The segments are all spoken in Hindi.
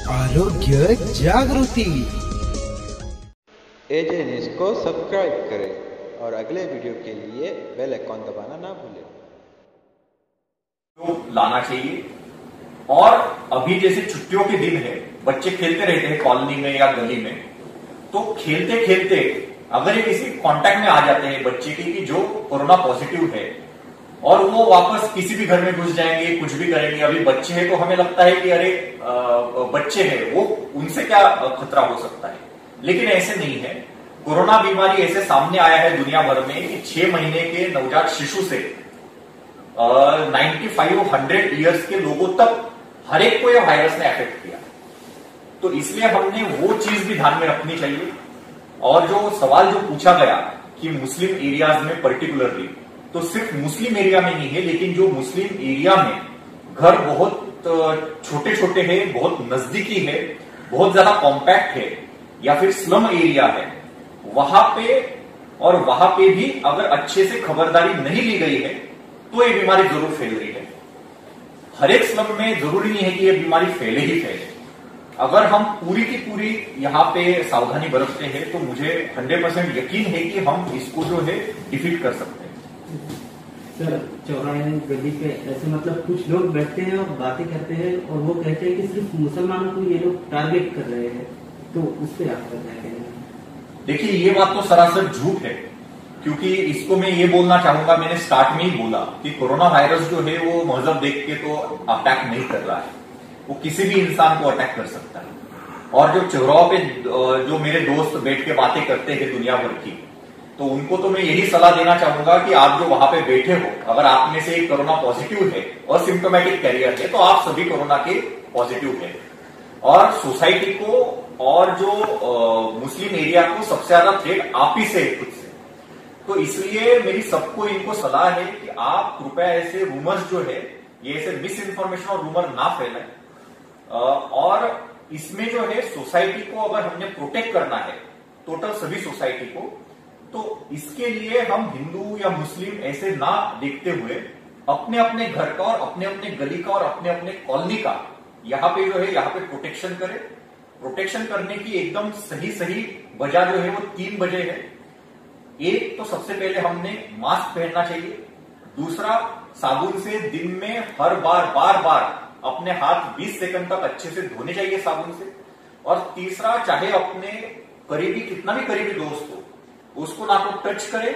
आरोग्य जागृति। एजे न्यूज़ को सब्सक्राइब करें और अगले वीडियो के लिए बेल आइकॉन दबाना ना भूलें। तो लाना चाहिए। और अभी जैसे छुट्टियों के दिन है, बच्चे खेलते रहते हैं कॉलोनी में या गली में, तो खेलते खेलते अगर ये किसी कांटेक्ट में आ जाते हैं बच्चे की कि जो कोरोना पॉजिटिव है और वो वापस किसी भी घर में घुस जाएंगे, कुछ भी करेंगे। अभी बच्चे हैं तो हमें लगता है कि अरे बच्चे हैं, वो उनसे क्या खतरा हो सकता है, लेकिन ऐसे नहीं है। कोरोना बीमारी ऐसे सामने आया है दुनिया भर में कि 6 महीने के नवजात शिशु से 95-100 ईयर्स के लोगों तक हर एक को यह वायरस ने अफेक्ट किया। तो इसलिए हमने वो चीज भी ध्यान में रखनी चाहिए। और जो सवाल जो पूछा गया कि मुस्लिम एरियाज में पर्टिकुलरली, तो सिर्फ मुस्लिम एरिया में नहीं है, लेकिन जो मुस्लिम एरिया में घर बहुत छोटे छोटे हैं, बहुत नजदीकी है, बहुत ज्यादा कॉम्पैक्ट है, या फिर स्लम एरिया है, वहां पे भी अगर अच्छे से खबरदारी नहीं ली गई है तो ये बीमारी जरूर फैल रही है। हर एक स्लम में जरूरी नहीं है कि ये बीमारी फैले ही फैले। अगर हम पूरी की पूरी यहाँ पे सावधानी बरतते हैं तो मुझे 100% यकीन है कि हम इसको जो है डिफीट कर सकते हैं। सर, चौराहे गली पे ऐसे मतलब कुछ लोग बैठते हैं और बातें करते हैं और वो कहते हैं कि सिर्फ मुसलमानों को ये लोग टारगेट कर रहे हैं, तो उस पर आपका क्या कहना है? देखिए, ये बात तो सरासर झूठ है, क्योंकि इसको मैं ये बोलना चाहूंगा, मैंने स्टार्ट में ही बोला कि कोरोना वायरस जो है वो मजहब देख के तो अटैक नहीं कर रहा है, वो किसी भी इंसान को अटैक कर सकता है। और जो चौराहों पे जो मेरे दोस्त बैठ के बातें करते हैं दुनिया भर की, तो उनको तो मैं यही सलाह देना चाहूंगा कि आप जो वहां पे बैठे हो, अगर आप में से कोरोना पॉजिटिव है और सिम्टोमेटिक कैरियर है, तो आप सभी कोरोना के पॉजिटिव है। और सोसाइटी को और जो मुस्लिम एरिया को सबसे ज्यादा थ्रेट आप ही से खुद से। तो इसलिए मेरी सबको इनको सलाह है कि आप कृपया ऐसे रूमर्स जो है, ये ऐसे मिस इन्फॉर्मेशन और रूमर ना फैलाएं। और इसमें जो है सोसाइटी को अगर हमने प्रोटेक्ट करना है, टोटल सभी सोसाइटी को, तो इसके लिए हम हिंदू या मुस्लिम ऐसे ना देखते हुए अपने अपने घर का और अपने अपने गली का और अपने अपने कॉलोनी का यहाँ पे जो है, यहाँ पे प्रोटेक्शन करें। प्रोटेक्शन करने की एकदम सही वजह जो है वो 3 वजह है। एक तो सबसे पहले हमने मास्क पहनना चाहिए। दूसरा, साबुन से दिन में हर बार अपने हाथ 20 सेकंड तक अच्छे से धोने चाहिए साबुन से। और तीसरा, चाहे अपने करीबी कितना भी करीबी दोस्त हो, उसको ना तो टच करे,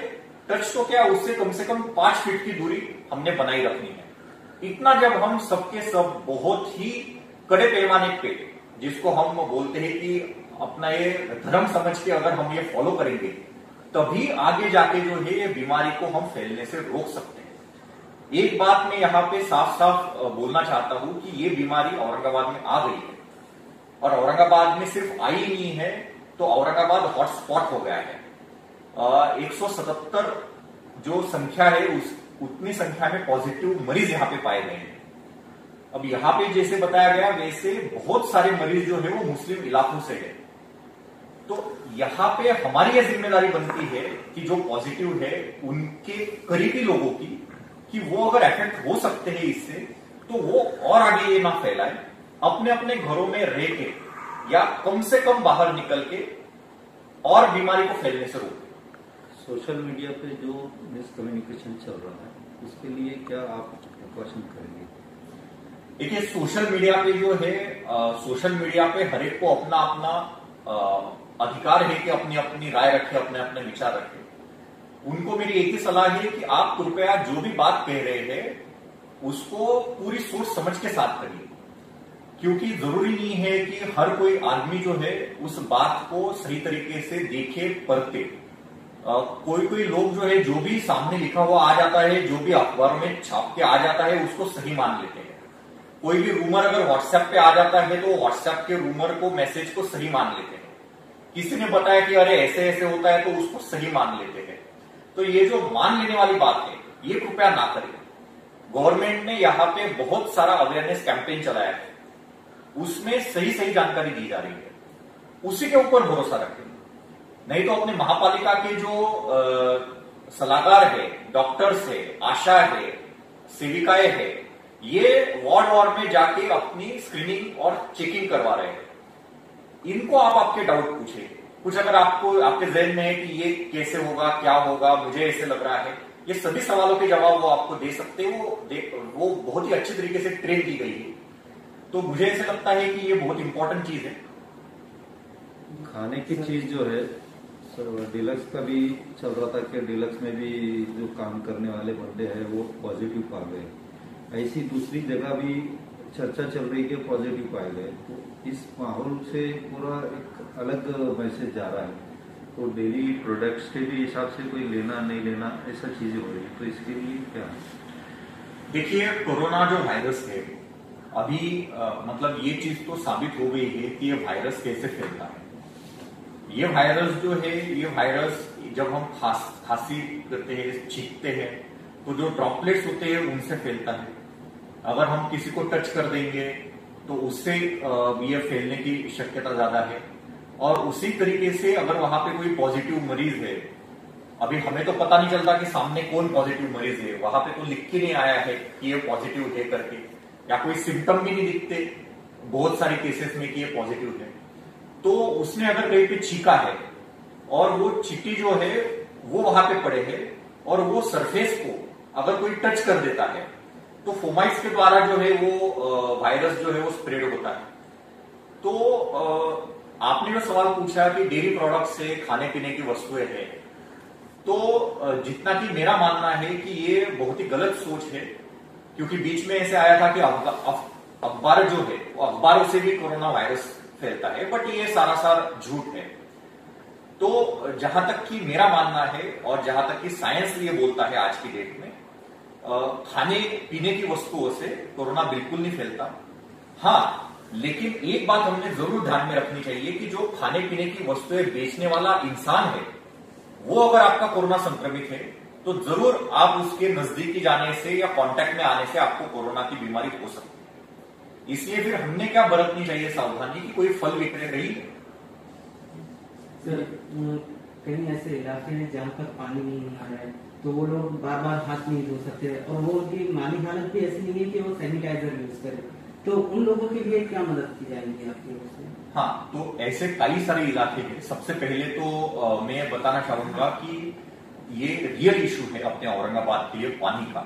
टच तो क्या, उससे कम से कम 5 फीट की दूरी हमने बनाई रखनी है। इतना जब हम सबके सब बहुत ही कड़े पैमाने पे, जिसको हम बोलते हैं कि अपना ये धर्म समझ के अगर हम ये फॉलो करेंगे, तभी आगे जाके जो है ये बीमारी को हम फैलने से रोक सकते हैं। एक बात मैं यहाँ पे साफ साफ बोलना चाहता हूं कि ये बीमारी औरंगाबाद में आ गई है, और औरंगाबाद में सिर्फ आई नहीं है, तो औरंगाबाद हॉटस्पॉट हो गया है। 177 जो संख्या है, उतनी संख्या में पॉजिटिव मरीज यहाँ पे पाए गए हैं। अब यहाँ पे जैसे बताया गया, वैसे बहुत सारे मरीज जो है वो मुस्लिम इलाकों से है। तो यहाँ पे हमारी यह जिम्मेदारी बनती है कि जो पॉजिटिव है उनके करीबी लोगों की, कि वो अगर अफेक्ट हो सकते हैं इससे, तो वो और आगे ये ना फैलाए, अपने अपने घरों में रह के या कम से कम बाहर निकल के और बीमारी को फैलने से रोके। सोशल मीडिया पे जो मिसकम्युनिकेशन चल रहा है, उसके लिए क्या आप प्रिकॉशन करेंगे? देखिए, सोशल मीडिया पे जो है, सोशल मीडिया पे हर एक को अपना अपना अधिकार है कि अपनी अपनी राय रखे, अपने अपने विचार रखे। उनको मेरी एक ही सलाह है कि आप कृपया जो भी बात कह रहे हैं उसको पूरी सोच समझ के साथ करिए, क्योंकि जरूरी नहीं है कि हर कोई आदमी जो है उस बात को सही तरीके से देखे परखे। कोई लोग जो है, जो भी सामने लिखा हुआ आ जाता है, जो भी अखबारों में छाप के आ जाता है, उसको सही मान लेते हैं। कोई भी रूमर अगर व्हाट्सएप पे आ जाता है तो व्हाट्सएप के रूमर को, मैसेज को सही मान लेते हैं। किसी ने बताया कि अरे ऐसे ऐसे होता है, तो उसको सही मान लेते हैं। तो ये जो मान लेने वाली बात है, ये कृपया ना करें। गवर्नमेंट ने यहाँ पे बहुत सारा अवेयरनेस कैंपेन चलाया है, उसमें सही जानकारी दी जा रही है, उसी के ऊपर भरोसा रखें। नहीं तो अपने महापालिका के जो सलाहकार है, डॉक्टर्स है, आशा है, सेविकाएं है, ये वार्ड में जाके अपनी स्क्रीनिंग और चेकिंग करवा रहे हैं। इनको आप आपके डाउट पूछे, कुछ अगर आपको आपके जहन में है कि ये कैसे होगा, क्या होगा, मुझे ऐसे लग रहा है, ये सभी सवालों के जवाब वो आपको दे सकते हैं। वो बहुत ही अच्छी तरीके से ट्रेन की गई है। तो मुझे ऐसे लगता है कि ये बहुत इंपॉर्टेंट चीज है। खाने की चीज जो है सर, डिलक्स का भी चल रहा था कि डिलक्स में भी जो काम करने वाले बंदे हैं वो पॉजिटिव पा गए। ऐसी दूसरी जगह भी चर्चा चल रही है कि पॉजिटिव पाए गए। तो इस माहौल से पूरा एक अलग मैसेज जा रहा है। तो डेली प्रोडक्ट्स के भी हिसाब से कोई लेना नहीं लेना ऐसा चीजें हो रही है। तो इसके लिए क्या है? देखिए, कोरोना जो वायरस है अभी मतलब ये चीज तो साबित हो गई है कि ये वायरस कैसे फैलता है। ये वायरस जो है, ये वायरस जब हम खांसी करते हैं, छींकते हैं, तो जो ड्रॉपलेट्स होते हैं उनसे फैलता है। अगर हम किसी को टच कर देंगे तो उससे ये फैलने की शक्यता ज्यादा है। और उसी तरीके से अगर वहां पे कोई पॉजिटिव मरीज है, अभी हमें तो पता नहीं चलता कि सामने कौन पॉजिटिव मरीज है, वहां पे तो लिख के नहीं आया है कि ये पॉजिटिव है करके, या कोई सिम्टम भी नहीं दिखते बहुत सारे केसेस में कि ये पॉजिटिव है। तो उसने अगर कहीं पे छींका है और वो चींटी जो है वो वहां पे पड़े है और वो सरफेस को अगर कोई टच कर देता है तो फोमाइट्स के द्वारा जो है वो वायरस जो है वो स्प्रेड होता है। तो आपने जो सवाल पूछा कि डेयरी प्रोडक्ट से खाने पीने की वस्तुएं हैं, तो जितना कि मेरा मानना है कि ये बहुत ही गलत सोच है। क्योंकि बीच में ऐसे आया था कि अखबार जो है वो अखबारों से भी कोरोना वायरस फैलता है, बट ये सारा झूठ है। तो जहां तक कि मेरा मानना है और जहां तक कि साइंस ये बोलता है आज की डेट में, खाने पीने की वस्तुओं से कोरोना बिल्कुल नहीं फैलता। हाँ, लेकिन एक बात हमने जरूर ध्यान में रखनी चाहिए कि जो खाने पीने की वस्तुएं बेचने वाला इंसान है, वो अगर आपका कोरोना संक्रमित है तो जरूर आप उसके नजदीकी जाने से या कांटेक्ट में आने से आपको कोरोना की बीमारी हो सकती है। इसलिए फिर हमने क्या बरतनी चाहिए सावधानी कि कोई फल विक्रय रही। सर, कहीं ऐसे इलाके हैं जहाँ पर पानी नहीं आ रहा है, तो वो लोग बार बार हाथ नहीं धो सकते और वो उनकी माली हालत भी ऐसी नहीं है कि वो सैनिटाइजर यूज करें, तो उन लोगों के लिए क्या मदद की जाएगी आपकी ओर से? हाँ, तो ऐसे कई सारे इलाके हैं। सबसे पहले तो मैं बताना चाहूंगा कि ये रियल इशू है अपने औरंगाबाद के लिए पानी का,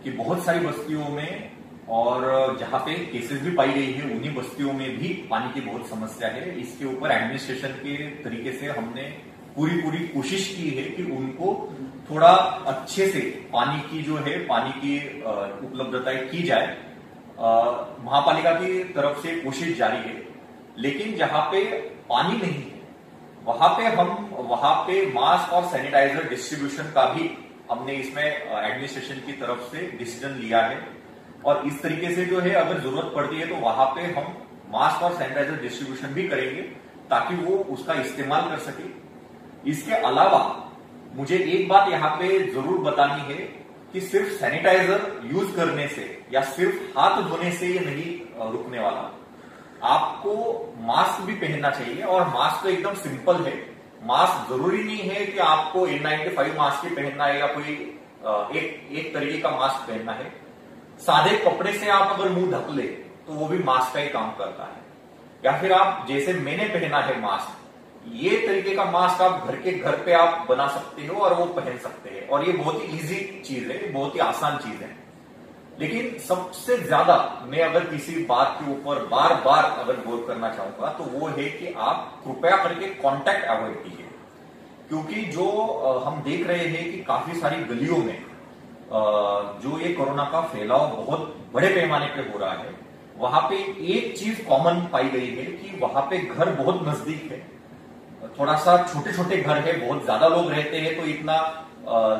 कि बहुत सारी बस्तियों में और जहां पे केसेस भी पाई गई है उन्हीं बस्तियों में भी पानी की बहुत समस्या है। इसके ऊपर एडमिनिस्ट्रेशन के तरीके से हमने पूरी कोशिश की है कि उनको थोड़ा अच्छे से पानी की जो है पानी की उपलब्धता की जाए। महापालिका की तरफ से कोशिश जारी है, लेकिन जहां पे पानी नहीं है वहां पे मास्क और सैनिटाइजर डिस्ट्रीब्यूशन का भी हमने इसमें एडमिनिस्ट्रेशन की तरफ से डिसीजन लिया है। और इस तरीके से जो है अगर जरूरत पड़ती है तो वहां पे हम मास्क और सैनिटाइजर डिस्ट्रीब्यूशन भी करेंगे ताकि वो उसका इस्तेमाल कर सके। इसके अलावा मुझे एक बात यहाँ पे जरूर बतानी है कि सिर्फ सैनिटाइजर यूज करने से या सिर्फ हाथ धोने से ये नहीं रुकने वाला। आपको मास्क भी पहनना चाहिए और मास्क तो एकदम सिंपल है। मास्क जरूरी नहीं है कि आपको N95 मास्क ही पहनना है या कोई एक तरीके का मास्क पहनना है। सादे कपड़े से आप अगर मुंह ढक ले तो वो भी मास्क का ही काम करता है। या फिर आप जैसे मैंने पहना है मास्क, ये तरीके का मास्क आप घर पे आप बना सकते हो और वो पहन सकते हैं। और ये बहुत ही इजी चीज है, बहुत ही आसान चीज है। लेकिन सबसे ज्यादा मैं अगर किसी बात के ऊपर बार बार अगर गौर करना चाहूंगा तो वो है कि आप कृपया करके कांटेक्ट अवॉइड कीजिए। क्योंकि जो हम देख रहे हैं कि काफी सारी गलियों में जो ये कोरोना का फैलाव बहुत बड़े पैमाने पे हो रहा है, वहां पे एक चीज कॉमन पाई गई है कि वहां पे घर बहुत नजदीक है। थोड़ा सा छोटे छोटे घर है, बहुत ज्यादा लोग रहते हैं तो इतना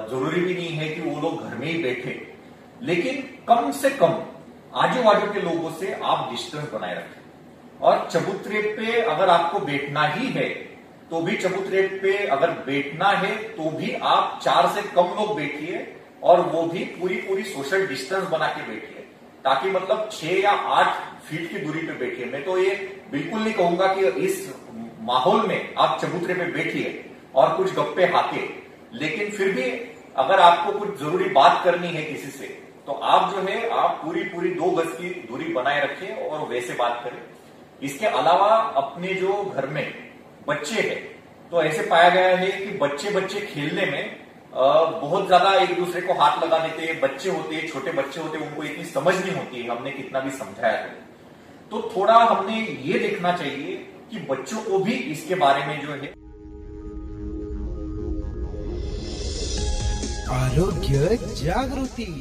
जरूरी भी नहीं है कि वो लोग घर में ही बैठे, लेकिन कम से कम आजू बाजू के लोगों से आप डिस्टेंस बनाए रखें। और चबूतरे पे अगर आपको बैठना ही है तो भी चबूतरे पे अगर बैठना है तो भी आप 4 से कम लोग बैठिए और वो भी पूरी सोशल डिस्टेंस बना के बैठिए, ताकि मतलब 6 या 8 फीट की दूरी पे बैठिए। मैं तो ये बिल्कुल नहीं कहूंगा कि इस माहौल में आप चबूतरे पे बैठिए और कुछ गप्पे हाके, लेकिन फिर भी अगर आपको कुछ जरूरी बात करनी है किसी से तो आप जो है आप पूरी 2 गज की दूरी बनाए रखें और वैसे बात करें। इसके अलावा अपने जो घर में बच्चे हैं, तो ऐसे पाया गया है कि बच्चे खेलने में बहुत ज्यादा एक दूसरे को हाथ लगा देते हैं। बच्चे होते हैं, छोटे बच्चे होते हैं, उनको इतनी समझ नहीं होती है, हमने कितना भी समझाया तो थोड़ा हमने ये देखना चाहिए कि बच्चों को भी इसके बारे में जो है आरोग्य जागृति।